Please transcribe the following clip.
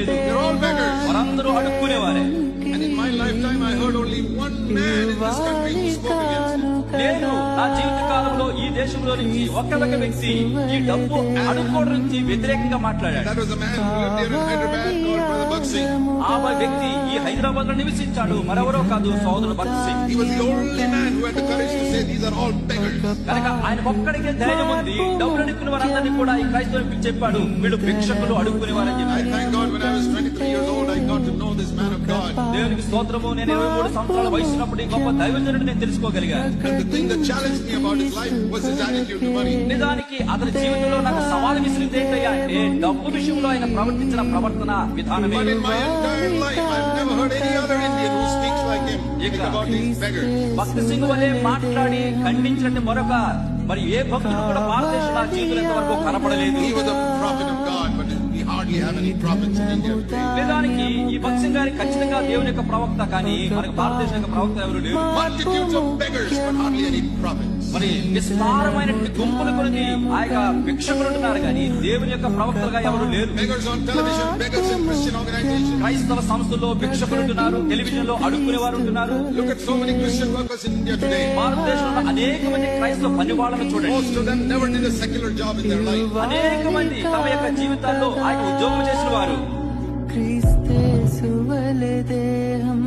They're all beggars. వారందరూ అడుక్కునేవారే. And in my lifetime I heard only one man in this country who spoke against it. నేను నా జీవిత కాలంలో ఈ దేశంలో నుంచి ఒక్క వ్యక్తి ఈ డబ్బు అడుక్కోవడం నుంచి వ్యతిరేకంగా మాట్లాడాడు. That was a man who lived here in Hyderabad called Brother Bhakt Singh. ఆ వ్యక్తి ఈ హైదరాబాద్ లో నివసించాడు. మరెవరో కాదు, సోదరుడు Bakht Singh. He was the only man who had the courage to say these are all beggars. కనుక ఆయన ఒక్కడికే ధైర్యం ఉంది. డబ్బులు అడుక్కునే వారందరినీ కూడా ఈ క్రైస్తవులకు చెప్పాడు, వీళ్ళు భిక్షకులు అడుక్కునే వారని చెప్పి. I thank God when I was 23 years old I got to know this man of God. దేవునికి స్తోత్రము. నేను 23 సంవత్సరాల వయసున్నప్పుడు ఈ గొప్ప దైవజనుడిని నేను తెలుసుకోగలిగాను. And the thing that challenged me about his life was his attitude to money. నిజానికి అతని జీవితంలో నాకు సవాలు విసిరింది ఏంటయ్యా అంటే డబ్బు విషయంలో ఆయన ప్రవర్తించిన ప్రవర్తన విధానమే. But in my entire life I've never heard any other Indian who speaks like him about these beggars. Bakht Singh వలె మాట్లాడి ఖండించినట్టు మరొక మరి ఏ భక్తుడు కూడా భారతదేశంలో జీవితంలో ఇంతవరకు కనపడలేదు. He was a prophet of God, but we hardly have any prophets in India today. నిజానికి ఈ భక్త్ సింగ్ గారి ఖచ్చితంగా దేవుని యొక్క ప్రవక్త, కానీ మనకు భారతదేశం యొక్క ప్రవక్త ఎవరు లేరు. Multitudes of beggars, but hardly any prophets. మరి విస్తారమైనటువంటి గుంపులు కొనిది ఆ యొక్క భిక్షకులు ఉంటున్నారు, కానీ దేవుని యొక్క ప్రవక్తలుగా ఎవరు లేరు. Beggars on television, beggars in Christian organizations. క్రైస్తవ సంస్థల్లో భిక్షకులు ఉంటున్నారు, టెలివిజన్ లో అడుక్కునే వారు ఉంటున్నారు. Look at so many Christian workers in India today. భారతదేశంలో అనేక మంది క్రైస్తవ పని వాళ్ళను చూడండి. Most of them never did a secular job in their life. అనేక మంది తమ యొక్క జీవితాల్లో ఆయన ఉద్యోగం చేసిన వారు. క్రీస్తు సువలే దేహం